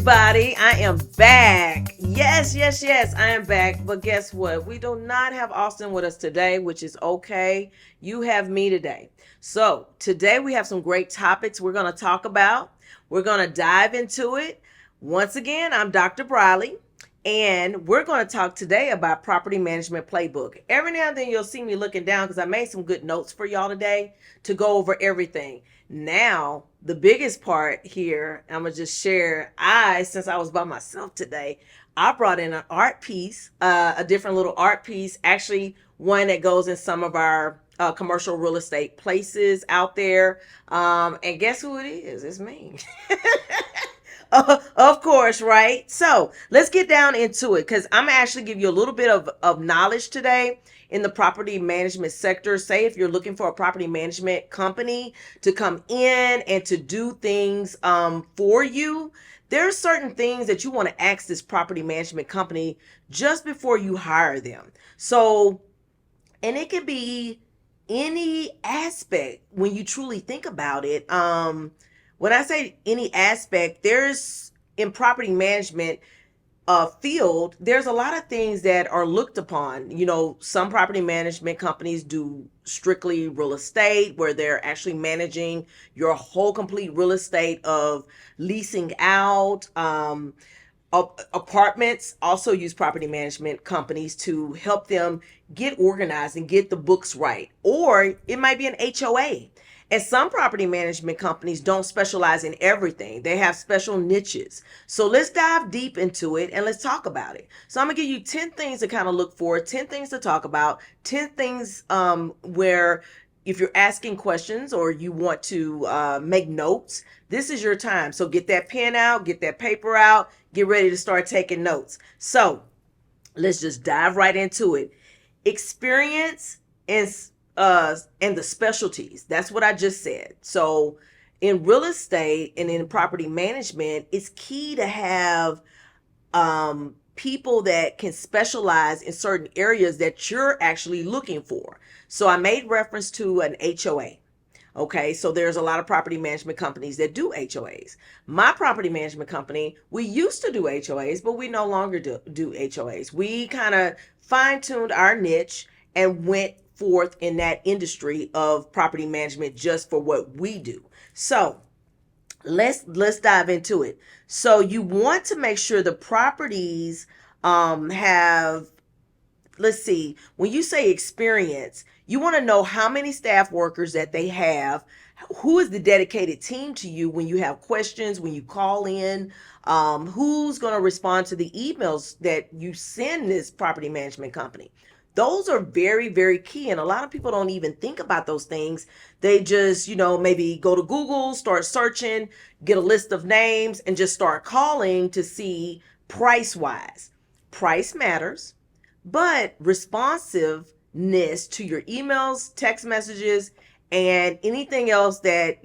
everybody. I am back. Yes, I am back. But guess what? We do not have Austin with us today, which is okay. You have me today. So, today we have some great topics we're going to talk about. We're going to dive into it. Once again, I'm Dr. Briley, and we're going to talk today about property management playbook. Every now and then you'll see me looking down because I made some good notes for y'all today to go over everything. Now, the biggest part here, I'm going to just share, since I was by myself today, I brought in an art piece, a different little art piece, actually one that goes in some of our commercial real estate places out there. And guess who it is? It's me. Of course, right? So let's get down into it because I'm gonna actually give you a little bit of knowledge today in the property management sector. Say if you're looking for a property management company to come in and to do things for you, there's certain things that you want to ask this property management company just before you hire them. So, and it can be any aspect when you truly think about it. When I say any aspect, there's in property management field, there's a lot of things that are looked upon. You know, some property management companies do strictly real estate where they're actually managing your whole complete real estate of leasing out. Apartments also use property management companies to help them get organized and get the books right. Or it might be an HOA. And some property management companies don't specialize in everything. They have special niches. So let's dive deep into it and let's talk about it. So I'm going to give you 10 things to kind of look for, 10 things to talk about, 10 things where if you're asking questions or you want to make notes, this is your time. So get that pen out, get that paper out, get ready to start taking notes. So let's just dive right into it. Experience and the specialties. That's what I just said. So in real estate and in property management, it's key to have people that can specialize in certain areas that you're actually looking for. So I made reference to an HOA. Okay, so there's a lot of property management companies that do HOAs. My property management company, we used to do HOAs, but we no longer do HOAs. We kind of fine-tuned our niche and went forth in that industry of property management just for what we do. So let's dive into it. So you want to make sure the properties have, let's see, when you say experience, you want to know how many staff workers that they have, who is the dedicated team to you when you have questions, when you call in, who's going to respond to the emails that you send this property management company. Those are very, very key. And a lot of people don't even think about those things. They just, maybe go to Google, start searching, get a list of names, and just start calling to see price wise. Price matters, but responsiveness to your emails, text messages, and anything else that,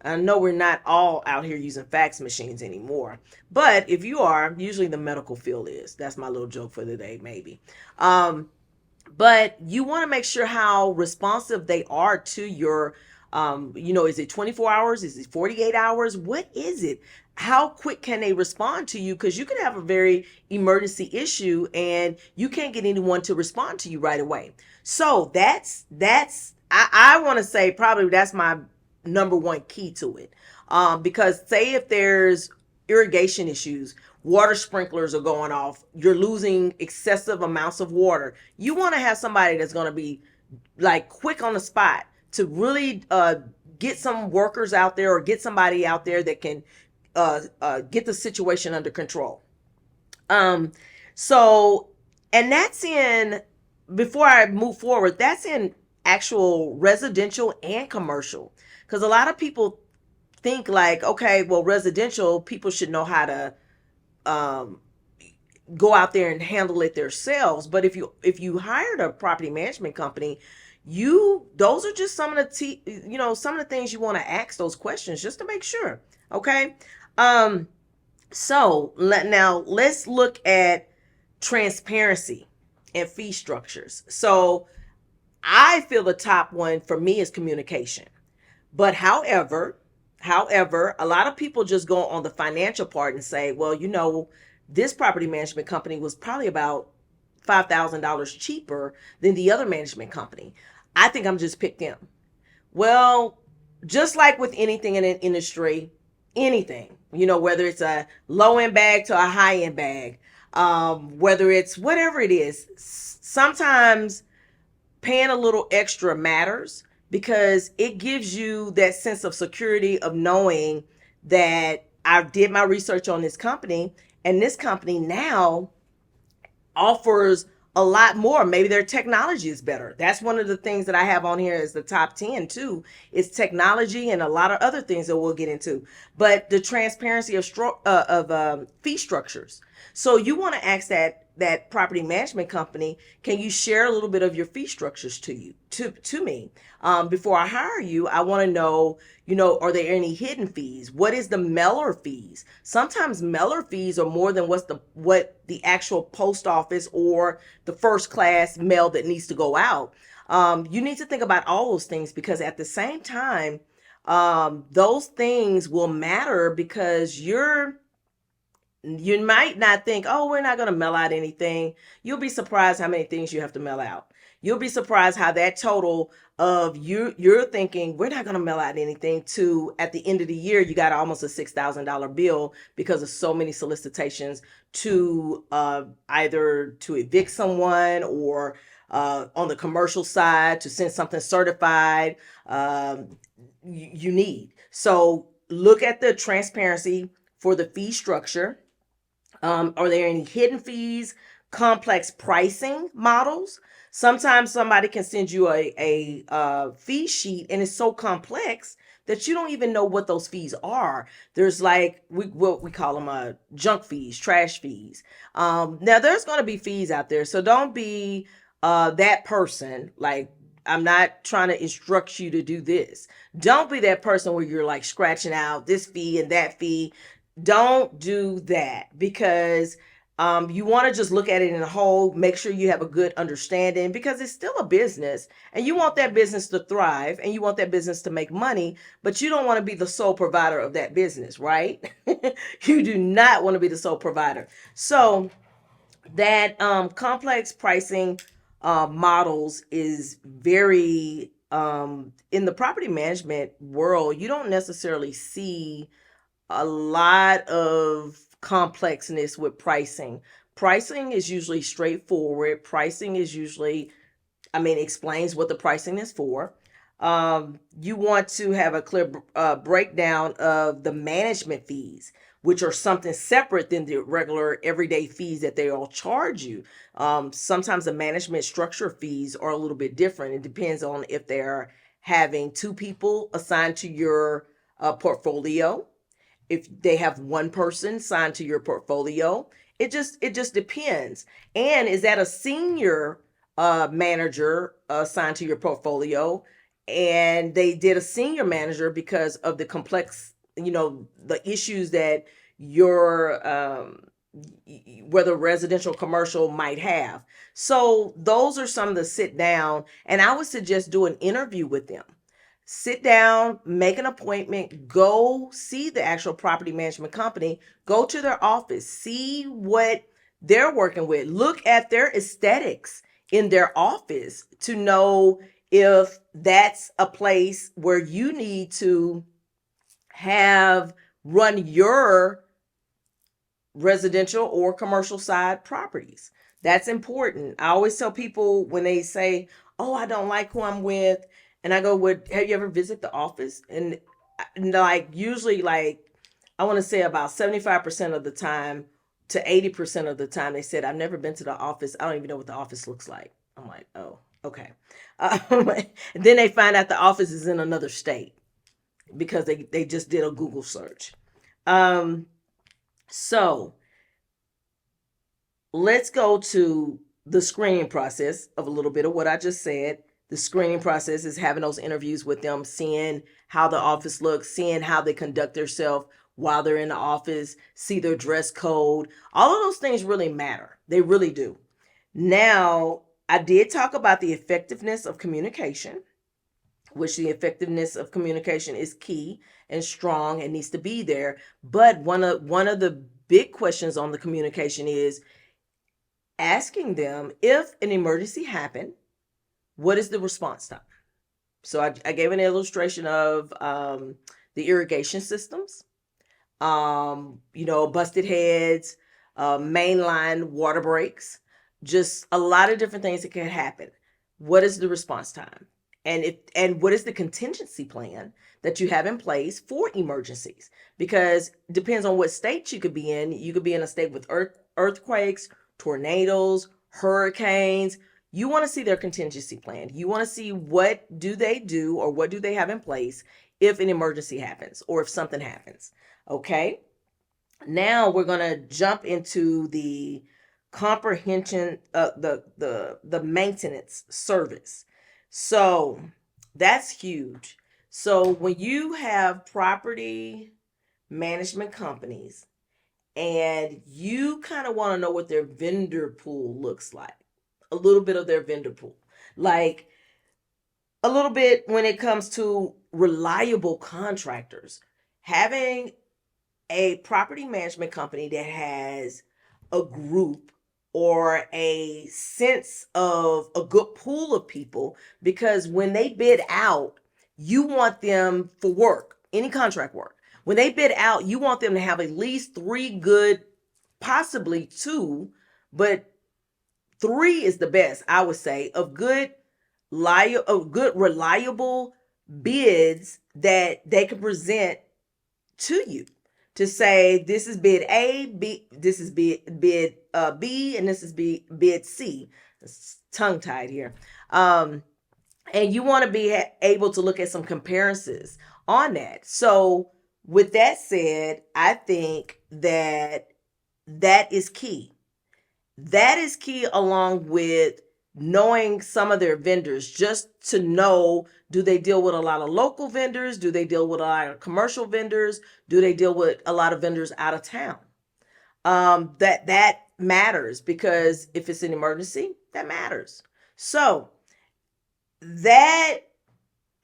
I know we're not all out here using fax machines anymore, but if you are, usually the medical field is. That's my little joke for the day, maybe. But you want to make sure how responsive they are to your, is it 24 hours? Is it 48 hours? What is it? How quick can they respond to you? Because you can have a very emergency issue and you can't get anyone to respond to you right away. So I want to say probably that's my number one key to it. Because say if there's irrigation issues, water sprinklers are going off, you're losing excessive amounts of water. You want to have somebody that's going to be like quick on the spot to really get some workers out there or get somebody out there that can get the situation under control. So, and that's in, before I move forward, that's in actual residential and commercial. Because a lot of people think like, okay, well, residential, people should know how to go out there and handle it themselves. But if you hired a property management company, those are just some of the things you want to ask those questions just to make sure. Okay. So let's look at transparency and fee structures. So I feel the top one for me is communication. But however, However, a lot of people just go on the financial part and say, well, this property management company was probably about $5,000 cheaper than the other management company. I think I'm just pick them. Well, just like with anything in an industry, anything, whether it's a low end bag to a high end bag, whether it's whatever it is, sometimes paying a little extra matters because it gives you that sense of security of knowing that I did my research on this company and this company now offers a lot more. Maybe their technology is better. That's one of the things that I have on here as the top 10 too, is technology and a lot of other things that we'll get into. But the transparency of fee structures. So you want to ask that property management company, can you share a little bit of your fee structures to me? Before I hire you, I want to know, are there any hidden fees? What is the mailer fees? Sometimes mailer fees are more than what the actual post office or the first class mail that needs to go out. You need to think about all those things because at the same time, those things will matter because you might not think, oh, we're not going to mail out anything. You'll be surprised how many things you have to mail out. You'll be surprised how that total of you're thinking we're not going to mail out anything to at the end of the year you got almost a $6,000 bill because of so many solicitations to either to evict someone or on the commercial side to send something certified. You need so look at the transparency for the fee structure. Are there any hidden fees, complex pricing models? Sometimes somebody can send you a fee sheet and it's so complex that you don't even know what those fees are. There's like what we call them junk fees, trash fees. Now there's going to be fees out there, so don't be that person. Like I'm not trying to instruct you to do this. Don't be that person where you're like scratching out this fee and that fee. Don't do that because you want to just look at it in a whole, make sure you have a good understanding because it's still a business and you want that business to thrive and you want that business to make money, but you don't want to be the sole provider of that business, right? You do not want to be the sole provider. So that complex pricing models is very, in the property management world, you don't necessarily see a lot of complexness with pricing. Pricing is usually straightforward. Pricing is usually, explains what the pricing is for. You want to have a clear breakdown of the management fees, which are something separate than the regular everyday fees that they all charge you. Sometimes the management structure fees are a little bit different. It depends on if they're having two people assigned to your portfolio, if they have one person signed to your portfolio. It just depends. And is that a senior manager assigned to your portfolio and they did a senior manager because of the complex, the issues that your whether residential commercial might have. So those are some of the sit down, and I would suggest do an interview with them. Sit down, make an appointment, go see the actual property management company, go to their office, see what they're working with, look at their aesthetics in their office to know if that's a place where you need to have run your residential or commercial side properties. That's important. I always tell people when they say, oh, I don't like who I'm with, and I go, have you ever visited the office? And like usually like I want to say about 75% of the time to 80% of the time they said, I've never been to the office. I don't even know what the office looks like. I'm like, oh, okay. And then they find out the office is in another state because they just did a Google search. So let's go to the screening process of a little bit of what I just said. The screening process is having those interviews with them, seeing how the office looks, seeing how they conduct themselves while they're in the office, see their dress code. All of those things really matter. They really do. Now, I did talk about the effectiveness of communication. which the effectiveness of communication is key and strong and needs to be there. But one of the big questions on the communication is asking them, if an emergency happened, what is the response time? So I gave an illustration of the irrigation systems, busted heads, mainline water breaks, just a lot of different things that can happen. What is the response time? And what is the contingency plan that you have in place for emergencies? Because it depends on what state you could be in. You could be in a state with earthquakes, tornadoes, hurricanes. You want to see their contingency plan. You want to see what do they do or what do they have in place if an emergency happens or if something happens. Okay. Now we're going to jump into the comprehension, the maintenance service. So that's huge. So when you have property management companies and you kind of want to know what their vendor pool looks like, a little bit of their vendor pool, like a little bit when it comes to reliable contractors, having a property management company that has a group or a sense of a good pool of people, because when they bid out, you want them for work, any contract work. When they bid out, you want them to have at least 3 good, possibly 2, but 3 is the best, I would say, of good reliable bids that they can present to you, to say this is bid A, B, this is bid B, and this is bid C. It's tongue tied here. And you want to be able to look at some comparisons on that. So with that said, I think that is key. That is key, along with knowing some of their vendors, just to know, do they deal with a lot of local vendors? Do they deal with a lot of commercial vendors? Do they deal with a lot of vendors out of town? That matters, because if it's an emergency, that matters. So that,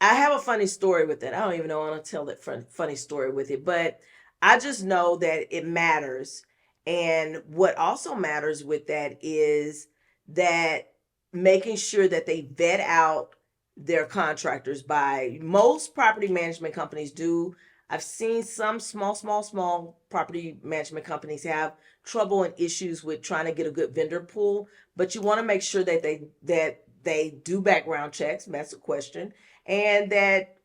I have a funny story with it. I don't even know I want to tell that funny story with it, but I just know that it matters. And what also matters with that is that making sure that they vet out their contractors. By most property management companies do. I've seen some small property management companies have trouble and issues with trying to get a good vendor pool, but you want to make sure that they do background checks. That's a question. And that,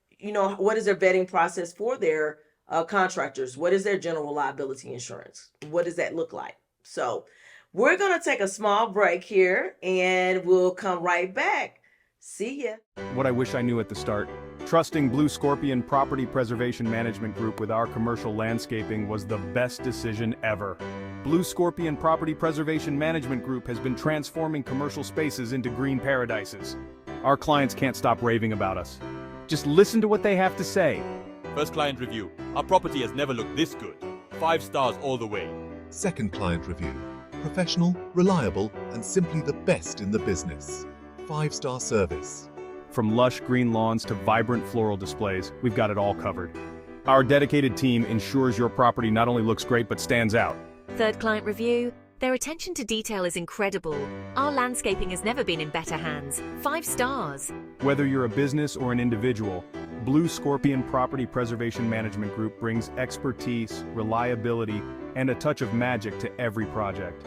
what is their vetting process for their contractors? What is their general liability insurance? What does that look like? So we're going to take a small break here and we'll come right back. See ya. What I wish I knew at the start. Trusting Blue Scorpion Property Preservation Management Group with our commercial landscaping was the best decision ever. Blue Scorpion Property Preservation Management Group has been transforming commercial spaces into green paradises. Our clients can't stop raving about us. Just listen to what they have to say. First client review. Our property has never looked this good. 5 stars all the way. Second client review. Professional, reliable, and simply the best in the business. 5-star service. From lush green lawns to vibrant floral displays, we've got it all covered. Our dedicated team ensures your property not only looks great but stands out. Third client review. Their attention to detail is incredible. Our landscaping has never been in better hands. 5 stars. Whether you're a business or an individual, Blue Scorpion Property Preservation Management Group brings expertise, reliability, and a touch of magic to every project.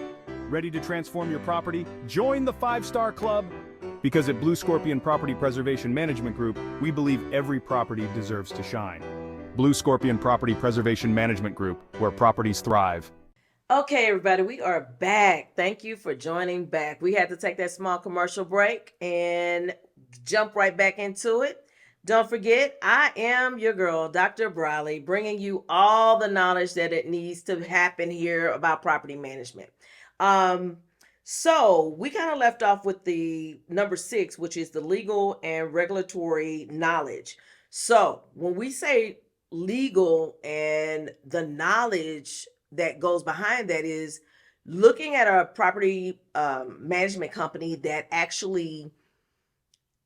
Ready to transform your property? Join the 5-Star Club! Because at Blue Scorpion Property Preservation Management Group, we believe every property deserves to shine. Blue Scorpion Property Preservation Management Group, where properties thrive. Okay, everybody, we are back. Thank you for joining back. We had to take that small commercial break and jump right back into it. Don't forget, I am your girl, Dr. Briley, bringing you all the knowledge that it needs to happen here about property management. So we kind of left off with the number 6, which is the legal and regulatory knowledge. So when we say legal and the knowledge that goes behind that, is looking at a property management company that actually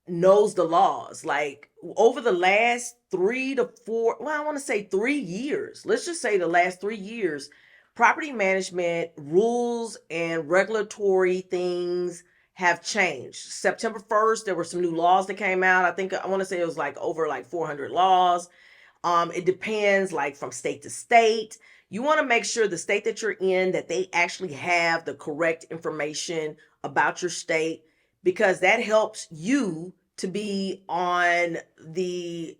knows the laws. Like over the last 3 to 4, well, I want to say 3 years, let's just say the last 3 years, property management rules and regulatory things have changed. September 1st, there were some new laws that came out. I want to say it was like over like 400 laws. It depends like from state to state. You want to make sure the state that you're in, that they actually have the correct information about your state, because that helps you to be on the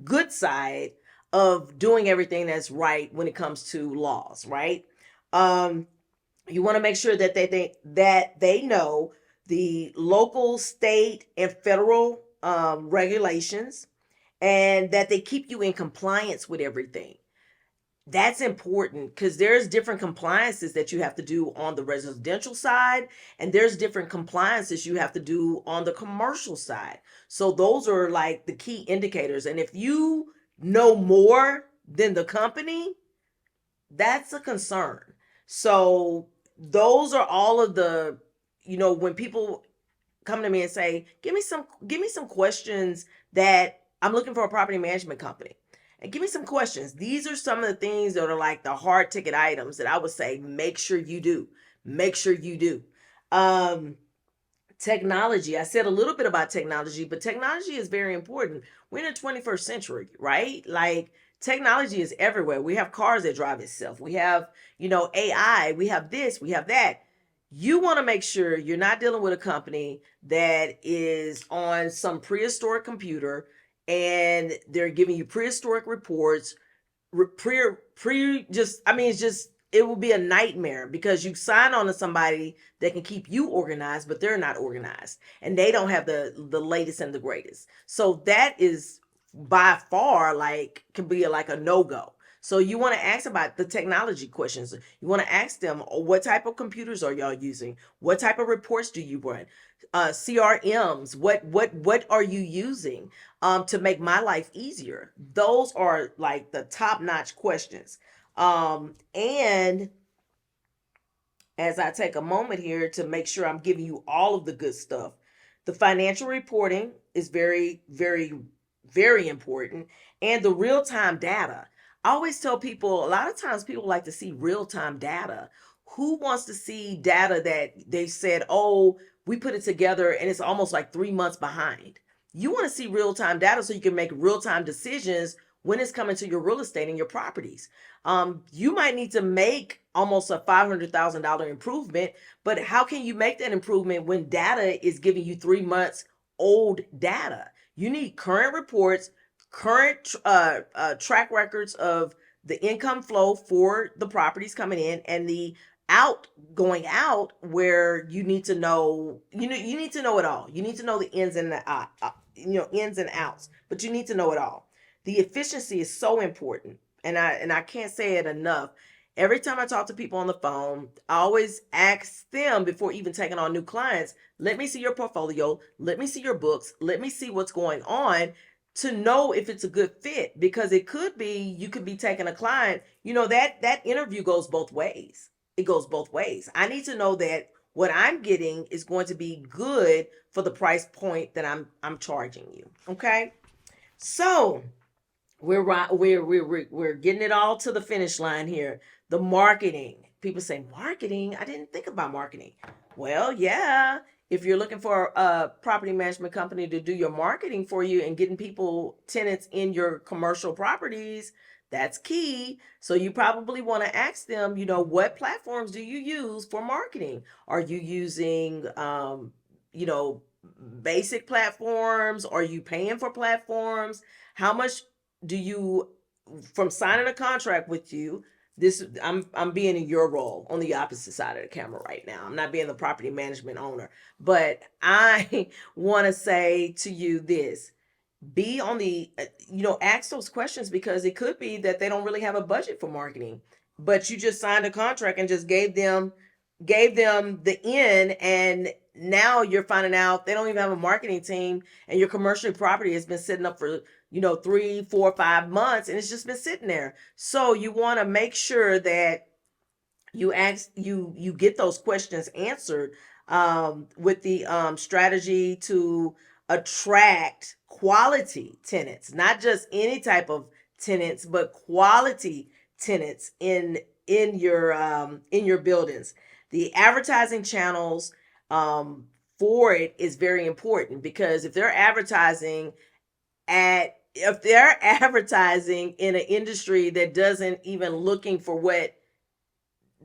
good side of doing everything that's right when it comes to laws, right? Um, you want to make sure that they know the local, state, and federal regulations, and that they keep you in compliance with everything. That's important because there's different compliances that you have to do on the residential side, and there's different compliances you have to do on the commercial side. So those are like the key indicators. And if you know more than the company, that's a concern. So those are all of the, when people come to me and say, give me some questions, that I'm looking for a property management company. And give me some questions. These are some of the things that are like the hard ticket items that I would say make sure you do. Make sure you do. Um, Technology. I said a little bit about technology, but technology is very important. We're in the 21st century, right? Like technology is everywhere. We have cars that drive itself. We have, AI. We have this, we have that. You want to make sure you're not dealing with a company that is on some prehistoric computer and they're giving you prehistoric reports, just, I mean, it's just, it will be a nightmare because you sign on to somebody that can keep you organized, but they're not organized and they don't have the latest and the greatest. So that is by far like can be like a no-go. So you want to ask about the technology questions. You want to ask them, what type of computers are y'all using? What type of reports do you run? CRMs, what are you using to make my life easier? Those are like the top-notch questions. And as I take a moment here to make sure I'm giving you all of the good stuff, the financial reporting is very, very, very important, and the real-time data. I always tell people, a lot of times people like to see real-time data. Who wants to see data that they said, oh, we put it together and it's almost like 3 months behind? You want to see real-time data so you can make real-time decisions when it's coming to your real estate and your properties. You might need to make almost a $500,000 improvement, but how can you make that improvement when data is giving you 3 months old data? You need current reports, current track records of the income flow for the properties coming in, and the going out, where you need to know, you need to know it all. You need to know the ins and the ins and outs, but you need to know it all. The efficiency is so important, and I can't say it enough. Every time I talk to people on the phone, I always ask them before even taking on new clients, let me see your portfolio, let me see your books, let me see what's going on, to know if it's a good fit, because it could be you could be taking a client, that interview goes both ways. It goes both ways. I need to know that what I'm getting is going to be good for the price point that I'm charging you. Okay? So, we're getting it all to the finish line here. The marketing. People say, marketing? I didn't think about marketing. Well, yeah. If you're looking for a property management company to do your marketing for you and getting tenants in your commercial properties, that's key. So you probably want to ask them, what platforms do you use for marketing? Are you using, you know, basic platforms? Are you paying for platforms? How much do you, from signing a contract with you, this I'm being in your role on the opposite side of the camera right now. I'm not being the property management owner, but I want to say to you this: be on the ask those questions, because it could be that they don't really have a budget for marketing, but you just signed a contract and just gave them the in, and now you're finding out they don't even have a marketing team, and your commercial property has been sitting up for 3, 4, 5 months, and it's just been sitting there. So you want to make sure that you get those questions answered, with the strategy to attract quality tenants, not just any type of tenants, but quality tenants in your buildings. The advertising channels for it is very important, because if they're advertising in an industry that doesn't even looking for what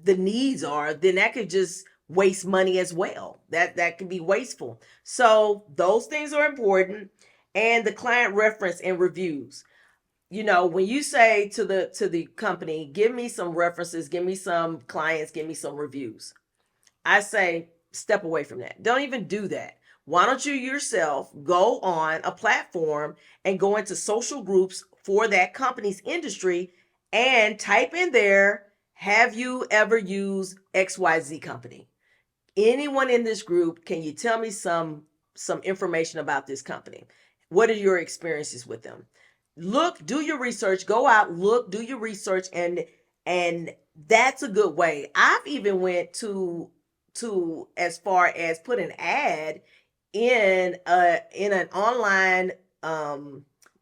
the needs are, then that could just waste money as well. That could be wasteful. So those things are important. And the client reference and reviews. When you say to the company, give me some references, give me some clients, give me some reviews, I say step away from that. Don't even do that. Why don't you yourself go on a platform and go into social groups for that company's industry and type in there, have you ever used XYZ company? Anyone in this group, can you tell me some information about this company? What are your experiences with them? Look, do your research, go out, look, do your research, and that's a good way. I've even went to as far as put an ad in an online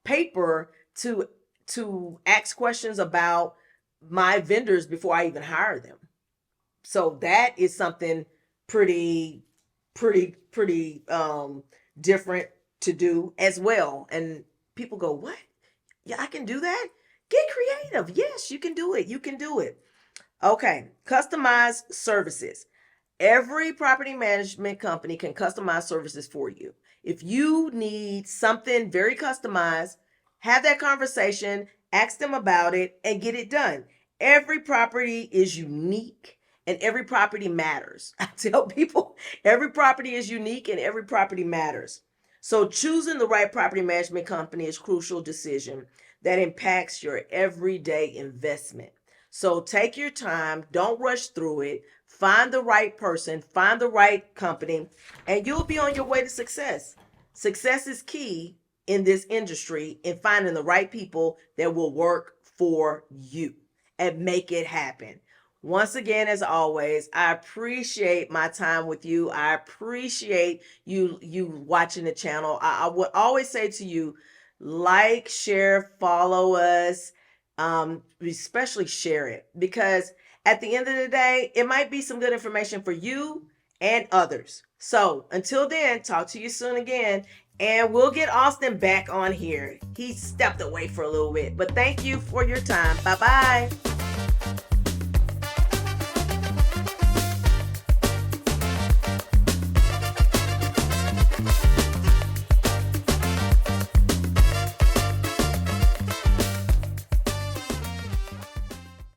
paper to ask questions about my vendors before I even hire them. So that is something pretty different to do as well. And people go, what? Yeah, I can do that. Get creative. Yes, you can do it. You can do it. Okay, customized services. Every property management company can customize services for you. If you need something very customized, have that conversation, ask them about it, and get it done. Every property is unique and every property matters. I tell people every property is unique and every property matters. So choosing the right property management company is a crucial decision that impacts your everyday investment. So take your time, don't rush through it. Find the right person, find the right company, and you'll be on your way to success. Success is key in this industry in finding the right people that will work for you and make it happen. Once again, as always, I appreciate my time with you. I appreciate you watching the channel. I would always say to you, like, share, follow us, especially share it, because at the end of the day, it might be some good information for you and others. So until then, talk to you soon again. And we'll get Austin back on here. He stepped away for a little bit, but thank you for your time. Bye-bye.